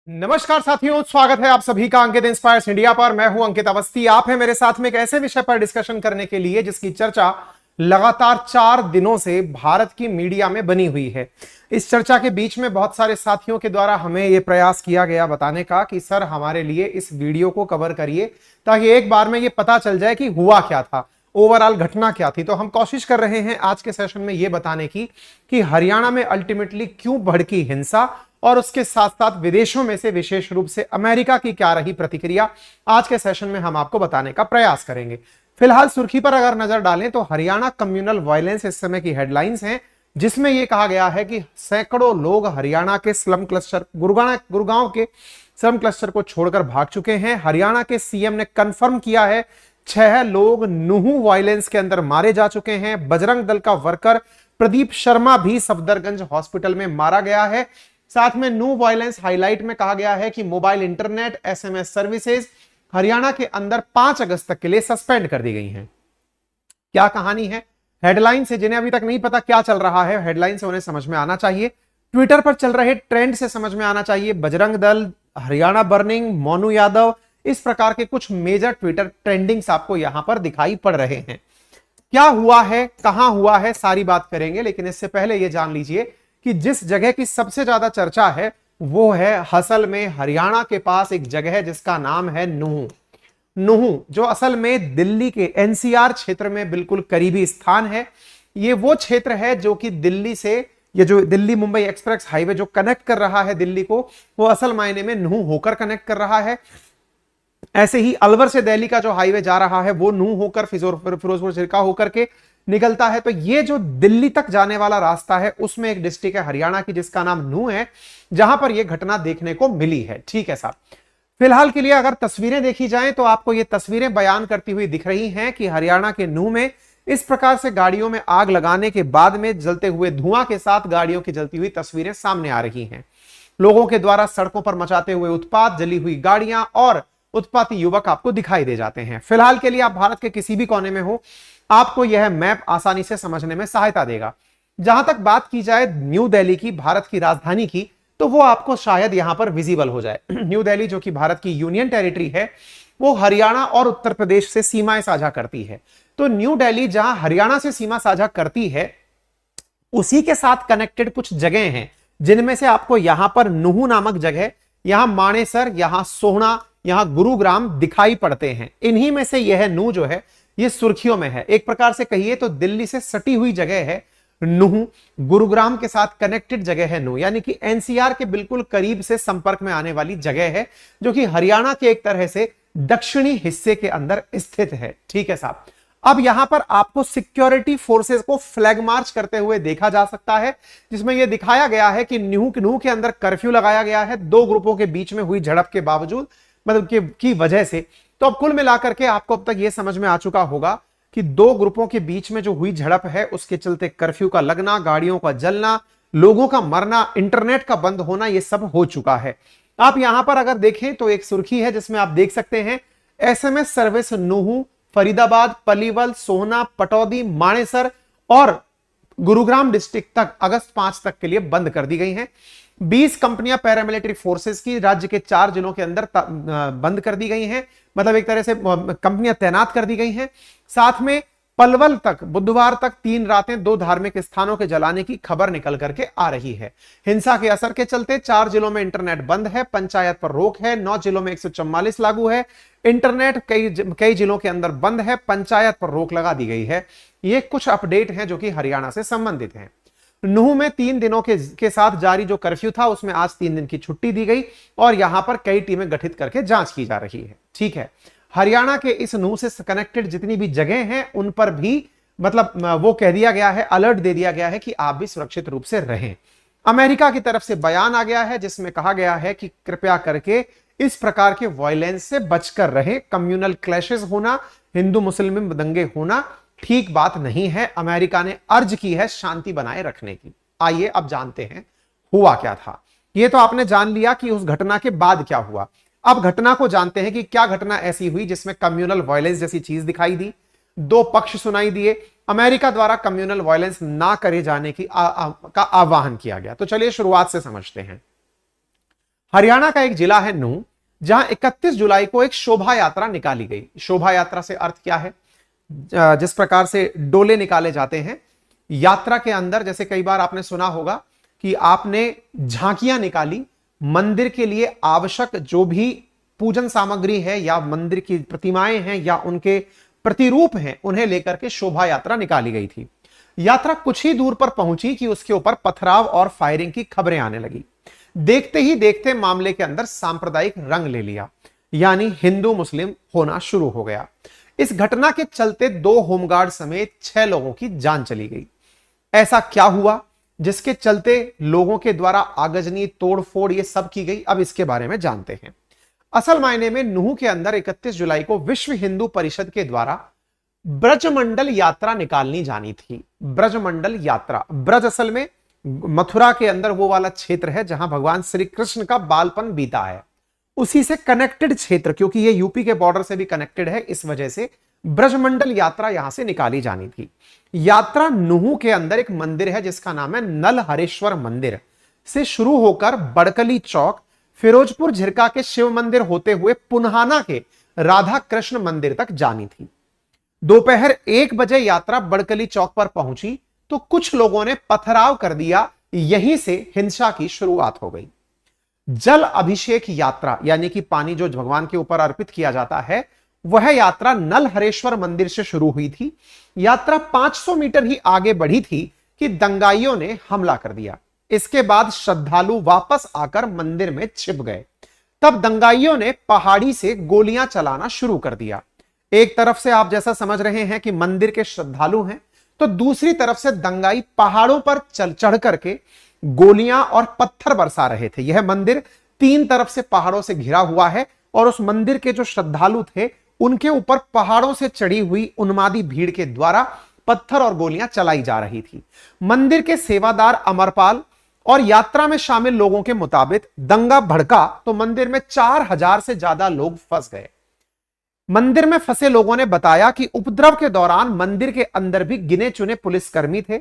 नमस्कार साथियों, स्वागत है आप सभी का अंकित इंस्पायर्स इंडिया पर। मैं हूं अंकित अवस्थी। आप हैं मेरे साथ में एक ऐसे विषय पर डिस्कशन करने के लिए जिसकी चर्चा लगातार 4 दिनों से भारत की मीडिया में बनी हुई है। इस चर्चा के बीच में बहुत सारे साथियों के द्वारा हमें यह प्रयास किया गया बताने का कि सर हमारे लिए इस वीडियो को कवर करिए ताकि एक बार में यह पता चल जाए कि हुआ क्या था, ओवरऑल घटना क्या थी। तो हम कोशिश कर रहे हैं आज के सेशन में यह बताने की कि हरियाणा में अल्टीमेटली क्यों भड़की हिंसा और उसके साथ साथ विदेशों में से विशेष रूप से अमेरिका की क्या रही प्रतिक्रिया। आज के सेशन में हम आपको बताने का प्रयास करेंगे। फिलहाल सुर्खी पर अगर नजर डालें तो हरियाणा कम्युनल वायलेंस इस समय की हेडलाइंस हैं, जिसमें यह कहा गया है कि सैकड़ों लोग हरियाणा के स्लम क्लस्टर गुरुगांव के स्लम क्लस्टर को छोड़कर भाग चुके हैं। हरियाणा के सीएम ने कंफर्म किया है 6 लोग नूहू वायलेंस के अंदर मारे जा चुके हैं। बजरंग दल का वर्कर प्रदीप शर्मा भी सफदरगंज हॉस्पिटल में मारा गया है। साथ में न्यू वायलेंस हाईलाइट में कहा गया है कि mobile internet SMS services Haryana के अंदर 5 अगस्त तक के लिए सस्पेंड कर दी गई हैं। क्या कहानी है? हेडलाइन से जिन्हें अभी तक नहीं पता क्या चल रहा है, हेडलाइन से उन्हें समझ में आना चाहिए। ट्विटर पर चल रहे ट्रेंड से समझ में आना चाहिए। बजरंग दल, हरियाणा बर्निंग, मोनू यादव, इस प्रकार के कुछ मेजर ट्विटर ट्रेंडिंग्स आपको यहां पर दिखाई पड़ रहे हैं। क्या हुआ है, कहां हुआ है, सारी बात करेंगे, लेकिन इससे पहले यह जान लीजिए कि जिस जगह की सबसे ज्यादा चर्चा है वो है असल में हरियाणा के पास एक जगह है जिसका नाम है नूहू। नूहू जो असल में दिल्ली के एनसीआर क्षेत्र में बिल्कुल करीबी स्थान है। ये वो क्षेत्र है जो कि दिल्ली से, ये जो दिल्ली मुंबई एक्सप्रेस हाईवे जो कनेक्ट कर रहा है दिल्ली को, वो असल मायने में नूहू होकर कनेक्ट कर रहा है। ऐसे ही अलवर से दिल्ली का जो हाईवे जा रहा है वो नूहू होकर फिरोजपुर सिरका होकर के निकलता है। तो ये जो दिल्ली तक जाने वाला रास्ता है उसमें एक डिस्ट्रिक्ट है हरियाणा की जिसका नाम नूहू है, जहां पर यह घटना देखने को मिली है। ठीक है साहब, फिलहाल के लिए अगर तस्वीरें देखी जाएं तो आपको ये तस्वीरें बयान करती हुई दिख रही हैं कि हरियाणा के नूहू में इस प्रकार से गाड़ियों में आग लगाने के बाद में जलते हुए धुआं के साथ गाड़ियों की जलती हुई तस्वीरें सामने आ रही हैं। लोगों के द्वारा सड़कों पर मचाते हुए उत्पात, जली हुई गाड़ियां और उत्पाती युवक आपको दिखाई दे जाते हैं। फिलहाल के लिए आप भारत के किसी भी कोने में हो, आपको यह मैप आसानी से समझने में सहायता देगा। जहां तक बात की जाए न्यू दिल्ली की, भारत की राजधानी की, तो वो आपको शायद यहां पर विजिबल हो जाए। न्यू दिल्ली जो कि भारत की यूनियन टेरिटरी है, वो हरियाणा और उत्तर प्रदेश से सीमाएं साझा करती है। तो न्यू दिल्ली जहां हरियाणा से सीमा साझा करती है, उसी के साथ कनेक्टेड कुछ जगह हैं, जिनमें से आपको यहां पर नूहू नामक जगह, यहां मानेसर, यहां सोहना, यहां गुरुग्राम दिखाई पड़ते हैं। इन्हीं में से यह नूहू जो है ये सुर्खियों में है। एक प्रकार से कहिए तो दिल्ली से सटी हुई जगह है नूहू, गुरुग्राम के साथ कनेक्टेड जगह है नूहू, यानी कि एनसीआर के बिल्कुल करीब से संपर्क में आने वाली जगह है, जो कि हरियाणा के एक तरह से दक्षिणी हिस्से के अंदर स्थित है। ठीक है साहब, अब यहां पर आपको सिक्योरिटी फोर्सेस को फ्लैग मार्च करते हुए देखा जा सकता है, जिसमें यह दिखाया गया है कि नूहू के अंदर कर्फ्यू लगाया गया है 2 ग्रुपों के बीच में हुई झड़प के बावजूद, मतलब की वजह से। तो अब कुल मिलाकर के आपको अब तक यह समझ में आ चुका होगा कि 2 ग्रुपों के बीच में जो हुई झड़प है उसके चलते कर्फ्यू का लगना, गाड़ियों का जलना, लोगों का मरना, इंटरनेट का बंद होना, यह सब हो चुका है। आप यहां पर अगर देखें तो एक सुर्खी है जिसमें आप देख सकते हैं एसएमएस सर्विस नूहू, फरीदाबाद, पलीवल, सोहना, पटौदी, मानेसर और गुरुग्राम डिस्ट्रिक्ट तक अगस्त 5 तक के लिए बंद कर दी गई हैं। 20 कंपनियां पैरामिलिट्री फोर्सेस की राज्य के 4 जिलों के अंदर बंद कर दी गई हैं, मतलब एक तरह से कंपनियां तैनात कर दी गई हैं। साथ में पलवल तक बुधवार तक 3 रातें 2 धार्मिक स्थानों के जलाने की खबर निकल करके आ रही है। हिंसा के असर के चलते 4 जिलों में इंटरनेट बंद है, पंचायत पर रोक है, 9 जिलों में 144 लागू है, इंटरनेट कई जिलों के अंदर बंद है, पंचायत पर रोक लगा दी गई है। ये कुछ अपडेट हैं जो कि हरियाणा से संबंधित हैं। नूहू में 3 दिनों के साथ जारी जो कर्फ्यू था उसमें आज 3 दिन की छुट्टी दी गई और यहां पर कई टीमें गठित करके जांच की जा रही है। ठीक है, हरियाणा के इस नूहू से कनेक्टेड जितनी भी जगह हैं उन पर भी मतलब वो कह दिया गया है, अलर्ट दे दिया गया है कि आप भी सुरक्षित रूप से रहें। अमेरिका की तरफ से बयान आ गया है जिसमें कहा गया है कि कृपया करके इस प्रकार के वायलेंस से बचकर रहें। कम्युनल क्लैशेस होना, हिंदू मुस्लिम में दंगे होना ठीक बात नहीं है। अमेरिका ने अर्ज की है शांति बनाए रखने की। आइए अब जानते हैं हुआ क्या था। यह तो आपने जान लिया कि उस घटना के बाद क्या हुआ। अब घटना को जानते हैं कि क्या घटना ऐसी हुई जिसमें कम्युनल वायलेंस जैसी चीज दिखाई दी, 2 पक्ष सुनाई दिए, अमेरिका द्वारा कम्युनल वायलेंस ना करे जाने का आह्वान किया गया। तो चलिए शुरुआत से समझते हैं। हरियाणा का एक जिला है नूंह, जहां 31 जुलाई को एक शोभा यात्रा निकाली गई। शोभा यात्रा से अर्थ क्या है? जिस प्रकार से डोले निकाले जाते हैं यात्रा के अंदर, जैसे कई बार आपने सुना होगा कि आपने झांकियां निकाली, मंदिर के लिए आवश्यक जो भी पूजन सामग्री है या मंदिर की प्रतिमाएं हैं या उनके प्रतिरूप हैं, उन्हें लेकर के शोभा यात्रा निकाली गई थी। यात्रा कुछ ही दूर पर पहुंची कि उसके ऊपर पथराव और फायरिंग की खबरें आने लगी। देखते ही देखते मामले के अंदर सांप्रदायिक रंग ले लिया, यानी हिंदू मुस्लिम होना शुरू हो गया। इस घटना के चलते 2 होमगार्ड समेत 6 लोगों की जान चली गई। ऐसा क्या हुआ जिसके चलते लोगों के द्वारा आगजनी, तोड़फोड़ ये सब की गई? अब इसके बारे में जानते हैं। असल मायने में नूंह के अंदर 31 जुलाई को विश्व हिंदू परिषद के द्वारा ब्रजमंडल यात्रा निकालनी जानी थी। ब्रजमंडल यात्रा, ब्रज असल में मथुरा के अंदर वो वाला क्षेत्र है जहां भगवान श्री कृष्ण का बालपन बीता है, उसी से कनेक्टेड क्षेत्र, क्योंकि ये यूपी के बॉर्डर से भी कनेक्टेड है, इस वजह से ब्रजमंडल यात्रा यहां से निकाली जानी थी। यात्रा नूंह के अंदर एक मंदिर है जिसका नाम है नलहरेश्वर मंदिर से शुरू होकर बड़कली चौक, फिरोजपुर झिरका के शिव मंदिर होते हुए पुन्हाना के राधा कृष्ण मंदिर तक जानी थी। दोपहर 1 बजे यात्रा बड़कली चौक पर पहुंची तो कुछ लोगों ने पथराव कर दिया, यहीं से हिंसा की शुरुआत हो गई। जल अभिषेक यात्रा, यानी कि पानी जो भगवान के ऊपर अर्पित किया जाता है, वह यात्रा नलहरेश्वर मंदिर से शुरू हुई थी। यात्रा 500 मीटर ही आगे बढ़ी थी कि दंगाइयों ने हमला कर दिया। इसके बाद श्रद्धालु वापस आकर मंदिर में छिप गए। तब दंगाइयों ने पहाड़ी से गोलियां चलाना शुरू कर दिया। एक तरफ से आप जैसा समझ रहे हैं कि मंदिर के श्रद्धालु हैं, तो दूसरी तरफ से दंगाई पहाड़ों पर चढ़ करके गोलियां और पत्थर बरसा रहे थे। यह मंदिर 3 तरफ से पहाड़ों से घिरा हुआ है और उस मंदिर के जो श्रद्धालु थे उनके ऊपर पहाड़ों से चढ़ी हुई उन्मादी भीड़ के द्वारा पत्थर और गोलियां चलाई जा रही थी। मंदिर के सेवादार अमरपाल और यात्रा में शामिल लोगों के मुताबिक दंगा भड़का तो मंदिर में 4000 से ज्यादा लोग फंस गए। मंदिर में फंसे लोगों ने बताया कि उपद्रव के दौरान मंदिर के अंदर भी गिने चुने पुलिसकर्मी थे।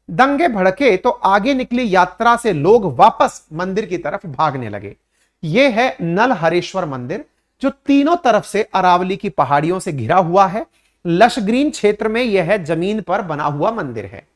दंगे भड़के तो आगे निकली यात्रा से लोग वापस मंदिर की तरफ भागने लगे। यह है नलहरेश्वर मंदिर, जो तीनों तरफ से अरावली की पहाड़ियों से घिरा हुआ है। लश ग्रीन क्षेत्र में यह जमीन पर बना हुआ मंदिर है।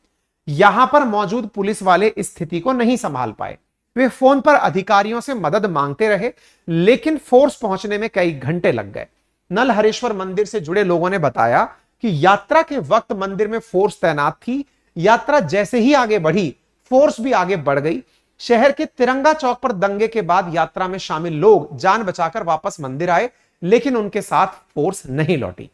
यहां पर मौजूद पुलिस वाले स्थिति को नहीं संभाल पाए। वे फोन पर अधिकारियों से मदद मांगते रहे, लेकिन फोर्स पहुंचने में कई घंटे लग गए। नलहरेश्वर मंदिर से जुड़े लोगों ने बताया कि यात्रा के वक्त मंदिर में फोर्स तैनात थी। यात्रा जैसे ही आगे बढ़ी, फोर्स भी आगे बढ़ गई। शहर के तिरंगा चौक पर दंगे के बाद यात्रा में शामिल लोग जान बचाकर वापस मंदिर आए, लेकिन उनके साथ फोर्स नहीं लौटी।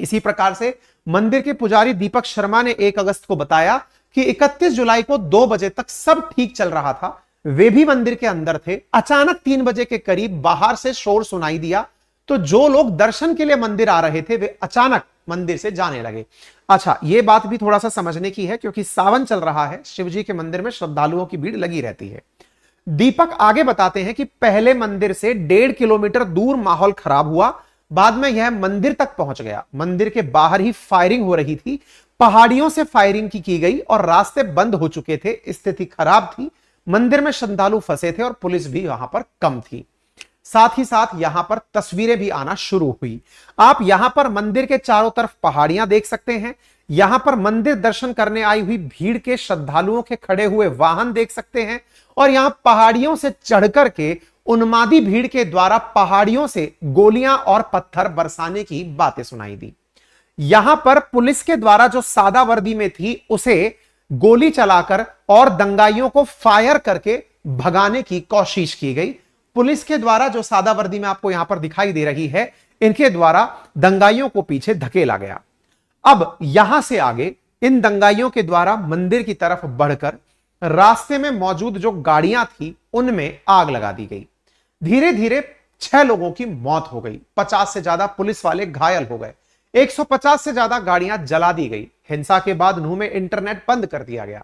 इसी प्रकार से मंदिर के पुजारी दीपक शर्मा ने 1 अगस्त को बताया कि 31 जुलाई को 2 बजे तक सब ठीक चल रहा था। वे भी मंदिर के अंदर थे। अचानक 3 बजे के करीब बाहर से शोर सुनाई दिया, तो जो लोग दर्शन के लिए मंदिर आ रहे थे वे अचानक मंदिर से जाने लगे। अच्छा, यह बात भी थोड़ा सा समझने की है, क्योंकि सावन चल रहा है, शिवजी के मंदिर में श्रद्धालुओं की भीड़ लगी रहती है। दीपक आगे बताते हैं कि पहले मंदिर से 1.5 किलोमीटर दूर माहौल खराब हुआ। बाद में यह मंदिर तक पहुंच गया। मंदिर के बाहर ही फायरिंग हो रही थी। पहाड़ियों से फायरिंग की गई और रास्ते बंद हो चुके थे। स्थिति खराब थी। मंदिर में श्रद्धालु फंसे थे और पुलिस भी वहां पर कम थी। साथ ही साथ यहां पर तस्वीरें भी आना शुरू हुई। आप यहां पर मंदिर के चारों तरफ पहाड़ियां देख सकते हैं। यहां पर मंदिर दर्शन करने आई हुई भीड़ के श्रद्धालुओं के खड़े हुए वाहन देख सकते हैं। और यहां पहाड़ियों से चढ़कर के उन्मादी भीड़ के द्वारा पहाड़ियों से गोलियां और पत्थर बरसाने की बातें सुनाई दी। यहां पर पुलिस के द्वारा जो सादा वर्दी में थी उसे गोली चलाकर और दंगाइयों को फायर करके भगाने की कोशिश की गई। पुलिस के द्वारा जो सादा वर्दी में आपको यहां पर दिखाई दे रही है, इनके द्वारा दंगाइयों को पीछे धकेला गया। अब यहां से आगे इन दंगाइयों के द्वारा मंदिर की तरफ बढ़कर रास्ते में मौजूद जो गाड़ियां थी उनमें आग लगा दी गई। धीरे धीरे 6 लोगों की मौत हो गई। 50 से ज्यादा पुलिस वाले घायल हो गए। 150 से ज्यादा गाड़ियां जला दी गई। हिंसा के बाद नूंह में इंटरनेट बंद कर दिया गया।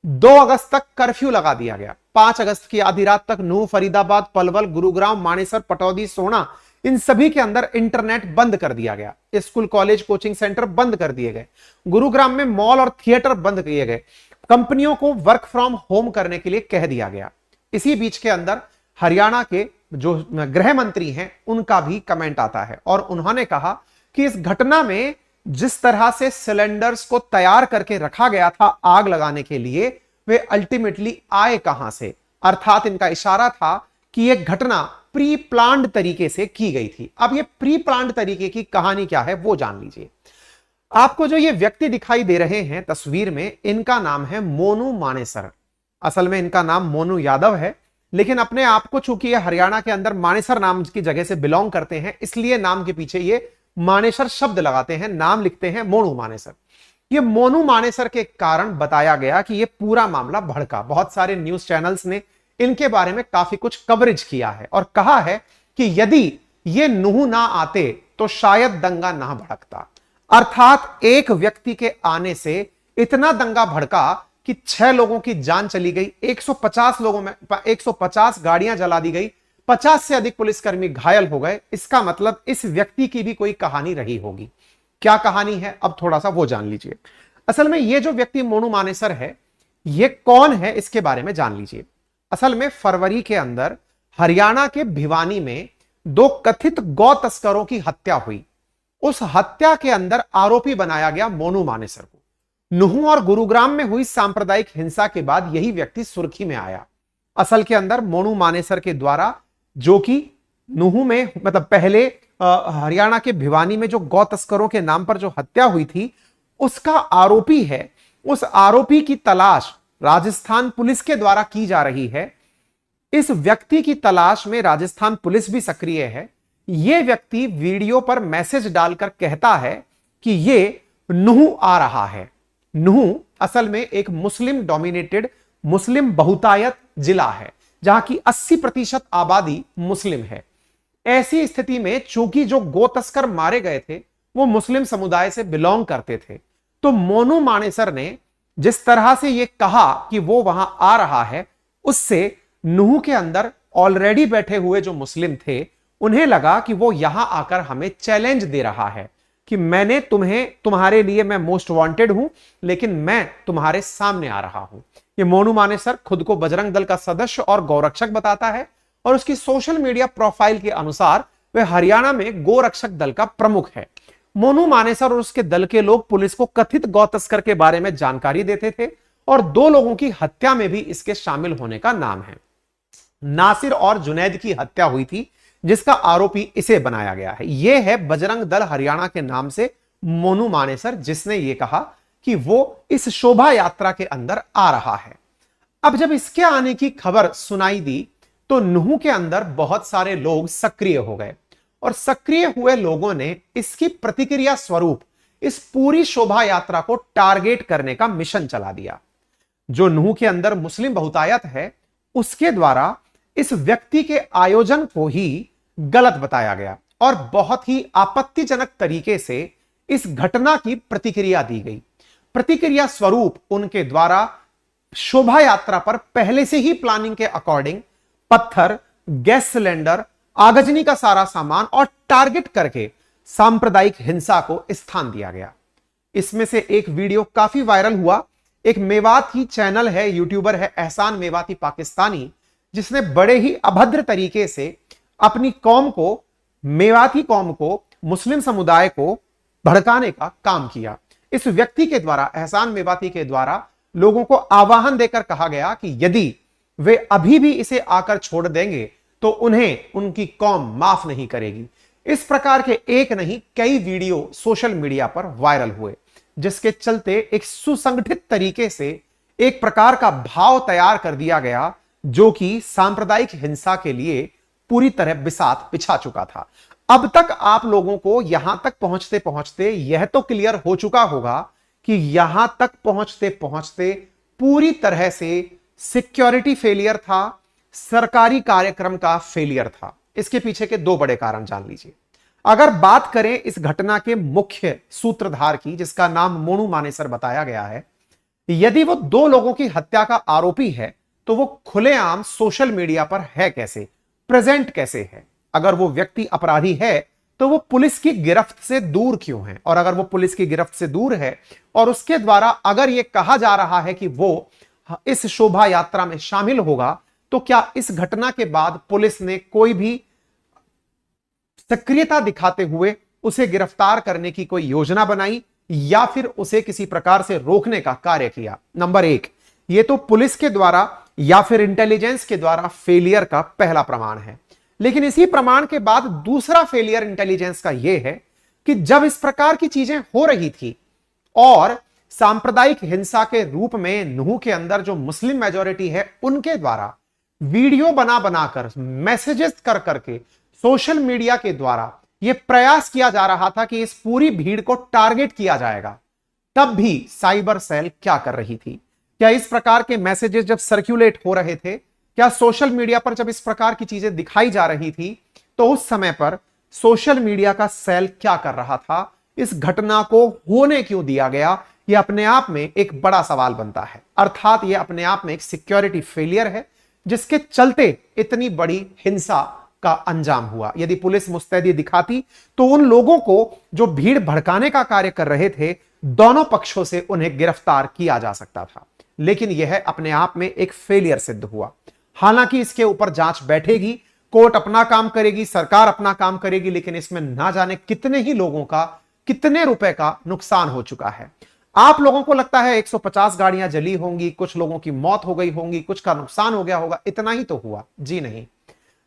2 अगस्त तक कर्फ्यू लगा दिया गया। 5 अगस्त की आधी रात तक नूंह, फरीदाबाद, पलवल, गुरुग्राम, मानेसर, पटौदी, सोना, इन सभी के अंदर इंटरनेट बंद कर दिया गया। स्कूल, कॉलेज, कोचिंग सेंटर बंद कर दिए गए। गुरुग्राम में मॉल और थिएटर बंद किए गए। कंपनियों को वर्क फ्रॉम होम करने के लिए कह दिया गया। इसी बीच के अंदर हरियाणा के जो गृह मंत्री हैं उनका भी कमेंट आता है और उन्होंने कहा कि इस घटना में जिस तरह से सिलेंडर्स को तैयार करके रखा गया था आग लगाने के लिए, वे अल्टीमेटली आए कहां से। अर्थात इनका इशारा था कि यह घटना प्री प्लान्ड तरीके से की गई थी। अब यह प्री प्लान्ड तरीके की कहानी क्या है वो जान लीजिए। आपको जो ये व्यक्ति दिखाई दे रहे हैं तस्वीर में, इनका नाम है मोनू मानेसर। असल में इनका नाम मोनू यादव है, लेकिन अपने आप को चूंकि ये हरियाणा के अंदर मानेसर नाम की जगह से बिलोंग करते हैं, इसलिए नाम के पीछे ये मानेसर शब्द लगाते हैं, नाम लिखते हैं मोनू मानेसर। ये मोनू मानेसर के कारण बताया गया कि ये पूरा मामला भड़का। बहुत सारे न्यूज चैनल्स ने इनके बारे में काफी कुछ कवरेज किया है और कहा है कि यदि ये नूह ना आते तो शायद दंगा ना भड़कता। अर्थात एक व्यक्ति के आने से इतना दंगा भड़का कि 6 लोगों की जान चली गई, 150 लोगों में 150 गाड़ियां जला दी गई, 50 से अधिक पुलिसकर्मी घायल हो गए। इसका मतलब इस व्यक्ति की भी कोई कहानी रही होगी। क्या कहानी है अब थोड़ा सा वो जान लीजिए। असल में ये जो व्यक्ति मोनू मानेसर है, ये कौन है इसके बारे में जान लीजिए। असल में फरवरी के अंदर हरियाणा के भिवानी में 2 कथित गौ तस्करों की हत्या हुई। उस हत्या के अंदर आरोपी बनाया गया मोनू मानेसर को। नूह और गुरुग्राम में हुई सांप्रदायिक हिंसा के बाद यही व्यक्ति सुर्खी में आया। असल के अंदर मोनू मानेसर के द्वारा, जो कि नूह में मतलब पहले हरियाणा के भिवानी में जो गौ तस्करों के नाम पर जो हत्या हुई थी, उसका आरोपी है। उस आरोपी की तलाश राजस्थान पुलिस के द्वारा की जा रही है। इस व्यक्ति की तलाश में राजस्थान पुलिस भी सक्रिय है। यह व्यक्ति वीडियो पर मैसेज डालकर कहता है कि यह नूह आ रहा है। नूह असल में एक मुस्लिम डोमिनेटेड, मुस्लिम बहुतायत जिला है जहां की 80% आबादी मुस्लिम है। ऐसी स्थिति में चूंकि जो गो तस्कर मारे गए थे वो मुस्लिम समुदाय से बिलोंग करते थे, तो मोनू मानेसर ने जिस तरह से यह कहा कि वो वहां आ रहा है, उससे नूह के अंदर ऑलरेडी बैठे हुए जो मुस्लिम थे उन्हें लगा कि वो यहां आकर हमें चैलेंज दे रहा है कि मैंने तुम्हारे लिए मैं मोस्ट वांटेड हूं, लेकिन मैं तुम्हारे सामने आ रहा हूं। ये मोनू मानेसर खुद को बजरंग दल का सदस्य और गौरक्षक बताता है और उसकी सोशल मीडिया प्रोफाइल के अनुसार वह हरियाणा में गोरक्षक दल का प्रमुख है। मोनू मानेसर और उसके दल के लोग पुलिस को कथित गौ तस्कर के बारे में जानकारी देते थे और 2 लोगों की हत्या में भी इसके शामिल होने का नाम है। नासिर और जुनैद की हत्या हुई थी जिसका आरोपी इसे बनाया गया है। यह है बजरंग दल हरियाणा के नाम से मोनू मानेसर, जिसने यह कहा कि वो इस शोभा यात्रा के अंदर आ रहा है। अब जब इसके आने की खबर सुनाई दी तो नूह के अंदर बहुत सारे लोग सक्रिय हो गए और सक्रिय हुए लोगों ने इसकी प्रतिक्रिया स्वरूप इस पूरी शोभा यात्रा को टारगेट करने का मिशन चला दिया। जो नूह के अंदर मुस्लिम बहुतायत है उसके द्वारा इस व्यक्ति के आयोजन को ही गलत बताया गया और बहुत ही आपत्तिजनक तरीके से इस घटना की प्रतिक्रिया दी गई। प्रतिक्रिया स्वरूप उनके द्वारा शोभा यात्रा पर पहले से ही प्लानिंग के अकॉर्डिंग पत्थर, गैस सिलेंडर, आगजनी का सारा सामान और टारगेट करके सांप्रदायिक हिंसा को स्थान दिया गया। इसमें से एक वीडियो काफी वायरल हुआ। एक मेवाती चैनल है, यूट्यूबर है एहसान मेवाती पाकिस्तानी, जिसने बड़े ही अभद्र तरीके से अपनी कौम को, मेवाती कौम को, मुस्लिम समुदाय को भड़काने का काम किया। इस व्यक्ति के द्वारा, एहसान मेवाती के द्वारा लोगों को आह्वान देकर कहा गया कि यदि वे अभी भी इसे आकर छोड़ देंगे तो उन्हें उनकी कौम माफ नहीं करेगी। इस प्रकार के एक नहीं कई वीडियो सोशल मीडिया पर वायरल हुए, जिसके चलते एक सुसंगठित तरीके से एक प्रकार का भाव तैयार कर दिया गया जो कि सांप्रदायिक हिंसा के लिए पूरी तरह बिसात बिछा चुका था। अब तक आप लोगों को यहां तक पहुंचते पहुंचते यह तो क्लियर हो चुका होगा कि यहां तक पहुंचते पहुंचते पूरी तरह से सिक्योरिटी फेलियर था, सरकारी कार्यक्रम का फेलियर था। इसके पीछे के 2 बड़े कारण जान लीजिए। अगर बात करें इस घटना के मुख्य सूत्रधार की, जिसका नाम मोनू मानेसर बताया गया है, यदि वो 2 लोगों की हत्या का आरोपी है तो वो खुलेआम सोशल मीडिया पर है कैसे, प्रेजेंट कैसे है? अगर वो व्यक्ति अपराधी है तो वो पुलिस की गिरफ्त से दूर क्यों है? और अगर वो पुलिस की गिरफ्त से दूर है और उसके द्वारा अगर ये कहा जा रहा है कि वो इस शोभा यात्रा में शामिल होगा, तो क्या इस घटना के बाद पुलिस ने कोई भी सक्रियता दिखाते हुए उसे गिरफ्तार करने की कोई योजना बनाई या फिर उसे किसी प्रकार से रोकने का कार्य किया? नंबर एक, यह तो पुलिस के द्वारा या फिर इंटेलिजेंस के द्वारा फेलियर का पहला प्रमाण है। लेकिन इसी प्रमाण के बाद दूसरा फेलियर इंटेलिजेंस का यह है कि जब इस प्रकार की चीजें हो रही थी और सांप्रदायिक हिंसा के रूप में नूह के अंदर जो मुस्लिम मेजॉरिटी है उनके द्वारा वीडियो बना बनाकर मैसेजेस कर करके सोशल मीडिया के द्वारा यह प्रयास किया जा रहा था कि इस पूरी भीड़ को टारगेट किया जाएगा, तब भी साइबर सेल क्या कर रही थी? क्या इस प्रकार के मैसेजेस जब सर्कुलेट हो रहे थे, क्या सोशल मीडिया पर जब इस प्रकार की चीजें दिखाई जा रही थी, तो उस समय पर सोशल मीडिया का सेल क्या कर रहा था? इस घटना को होने क्यों दिया गया? यह अपने आप में एक बड़ा सवाल बनता है। अर्थात यह अपने आप में एक सिक्योरिटी फेलियर है जिसके चलते इतनी बड़ी हिंसा का अंजाम हुआ। यदि पुलिस मुस्तैदी दिखाती तो उन लोगों को जो भीड़ भड़काने का कार्य कर रहे थे, दोनों पक्षों से उन्हें गिरफ्तार किया जा सकता था। लेकिन यह अपने आप में एक फेलियर सिद्ध हुआ। हालांकि इसके ऊपर जांच बैठेगी, कोर्ट अपना काम करेगी, सरकार अपना काम करेगी, लेकिन इसमें ना जाने कितने ही लोगों का कितने रुपए का नुकसान हो चुका है। आप लोगों को लगता है 150 गाड़ियां जली होंगी, कुछ लोगों की मौत हो गई होंगी, कुछ का नुकसान हो गया होगा, इतना ही तो हुआ? जी नहीं।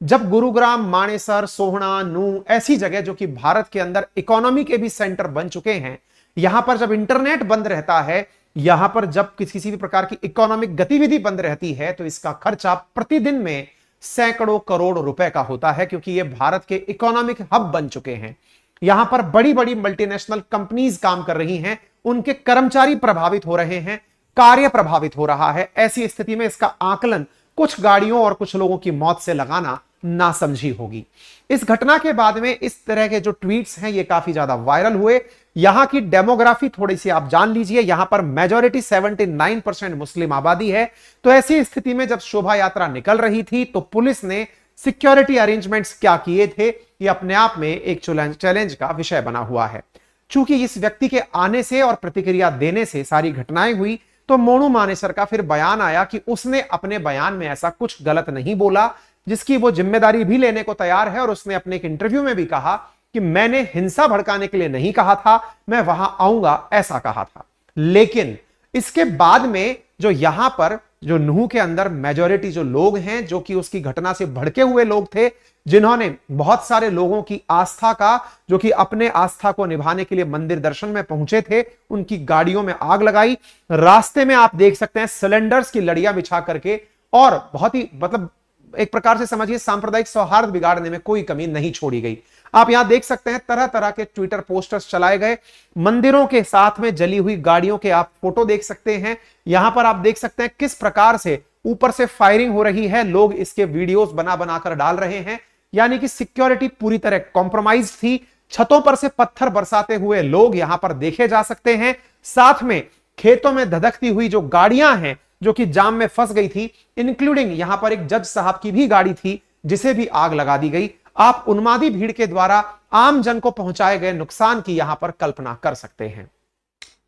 जब गुरुग्राम, मानेसर, सोहना, नूह ऐसी जगह जो कि भारत के अंदर इकोनॉमी के भी सेंटर बन चुके हैं, यहां पर जब इंटरनेट बंद रहता है, यहां पर जब किसी भी प्रकार की इकोनॉमिक गतिविधि बंद रहती है, तो इसका खर्चा प्रतिदिन में सैकड़ों करोड़ रुपए का होता है, क्योंकि ये भारत के इकोनॉमिक हब बन चुके हैं। यहां पर बड़ी बड़ी मल्टीनेशनल कंपनीज काम कर रही हैं, उनके कर्मचारी प्रभावित हो रहे हैं, कार्य प्रभावित हो रहा है। ऐसी स्थिति में इसका आकलन कुछ गाड़ियों और कुछ लोगों की मौत से लगाना नासमझी होगी। इस घटना के बाद में इस तरह के जो ट्वीट्स हैं ये काफी ज्यादा वायरल हुए। यहां की डेमोग्राफी थोड़ी सी आप जान लीजिए। यहां पर मेजॉरिटी 79% मुस्लिम आबादी है। तो ऐसी स्थिति में जब शोभा यात्रा निकल रही थी तो पुलिस ने सिक्योरिटी अरेंजमेंट्स क्या किए थे, ये अपने आप में एक चैलेंज का विषय बना हुआ है। चूंकि इस व्यक्ति के आने से और प्रतिक्रिया देने से सारी घटनाएं हुई, तो मोनू मानेसर का फिर बयान आया कि उसने अपने बयान में ऐसा कुछ गलत नहीं बोला, जिसकी वो जिम्मेदारी भी लेने को तैयार है। और उसने अपने एक इंटरव्यू में भी कहा कि मैंने हिंसा भड़काने के लिए नहीं कहा था, मैं वहां आऊंगा ऐसा कहा था। लेकिन इसके बाद में जो यहां पर जो नूह के अंदर मेजॉरिटी जो लोग हैं, जो कि उसकी घटना से भड़के हुए लोग थे, जिन्होंने बहुत सारे लोगों की आस्था का, जो कि अपने आस्था को निभाने के लिए मंदिर दर्शन में पहुंचे थे, उनकी गाड़ियों में आग लगाई। रास्ते में आप देख सकते हैं सिलेंडर्स की लड़ियां बिछा करके, और बहुत ही मतलब एक प्रकार से समझिए सांप्रदायिक सौहार्द बिगाड़ने में कोई कमी नहीं छोड़ी गई। आप यहां देख सकते हैं तरह तरह के ट्विटर पोस्टर्स चलाए गए, मंदिरों के साथ में जली हुई गाड़ियों के आप फोटो देख सकते हैं। यहां पर आप देख सकते हैं किस प्रकार से ऊपर से फायरिंग हो रही है, लोग इसके वीडियोस बना बनाकर डाल रहे हैं। यानी कि सिक्योरिटी पूरी तरह कॉम्प्रोमाइज थी। छतों पर से पत्थर बरसाते हुए लोग यहां पर देखे जा सकते हैं। साथ में खेतों में धधकती हुई जो गाड़ियां हैं, जो कि जाम में फंस गई थी, इंक्लूडिंग यहां पर एक जज साहब की भी गाड़ी थी जिसे भी आग लगा दी गई। आप उन्मादी भीड़ के द्वारा आम जन को पहुंचाए गए नुकसान की यहां पर कल्पना कर सकते हैं।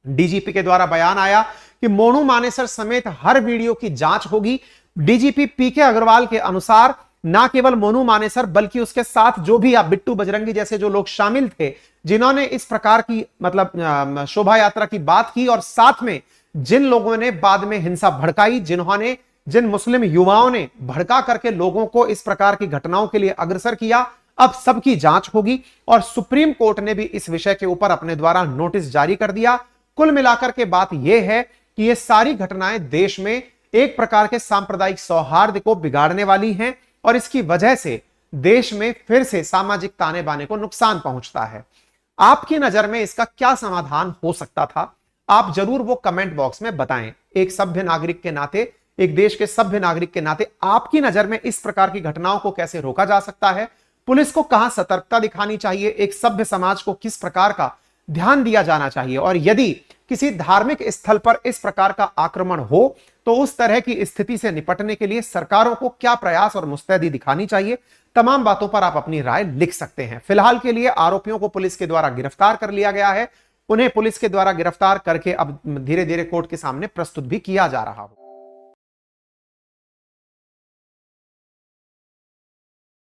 डीजीपी के द्वारा बयान आया कि मोनू मानेसर समेत हर वीडियो की जांच होगी। डीजीपी पीके अग्रवाल के अनुसार ना केवल मोनू मानेसर बल्कि उसके साथ जो भी आप बिट्टू बजरंगी जैसे जो लोग शामिल थे, जिन्होंने इस प्रकार की मतलब शोभा यात्रा की बात की, और साथ में जिन लोगों ने बाद में हिंसा भड़काई, जिन मुस्लिम युवाओं ने भड़का करके लोगों को इस प्रकार की घटनाओं के लिए अग्रसर किया, अब सबकी जांच होगी। और सुप्रीम कोर्ट ने भी इस विषय के ऊपर अपने द्वारा नोटिस जारी कर दिया। कुल मिलाकर के बात यह है कि ये सारी घटनाएं देश में एक प्रकार के सांप्रदायिक सौहार्द को बिगाड़ने वाली हैं, और इसकी वजह से देश में फिर से सामाजिक ताने बाने को नुकसान पहुंचता है। आपकी नजर में इसका क्या समाधान हो सकता था? आप जरूर वो कमेंट बॉक्स में बताएं। एक सभ्य नागरिक के नाते, एक देश के सभ्य नागरिक के नाते आपकी नजर में इस प्रकार की घटनाओं को कैसे रोका जा सकता है? पुलिस को कहां सतर्कता दिखानी चाहिए? एक सभ्य समाज को किस प्रकार का ध्यान दिया जाना चाहिए? और यदि किसी धार्मिक स्थल पर इस प्रकार का आक्रमण हो तो उस तरह की स्थिति से निपटने के लिए सरकारों को क्या प्रयास और मुस्तैदी दिखानी चाहिए? तमाम बातों पर आप अपनी राय लिख सकते हैं। फिलहाल के लिए आरोपियों को पुलिस के द्वारा गिरफ्तार कर लिया गया है। उन्हें पुलिस के द्वारा गिरफ्तार करके अब धीरे धीरे कोर्ट के सामने प्रस्तुत भी किया जा रहा हो।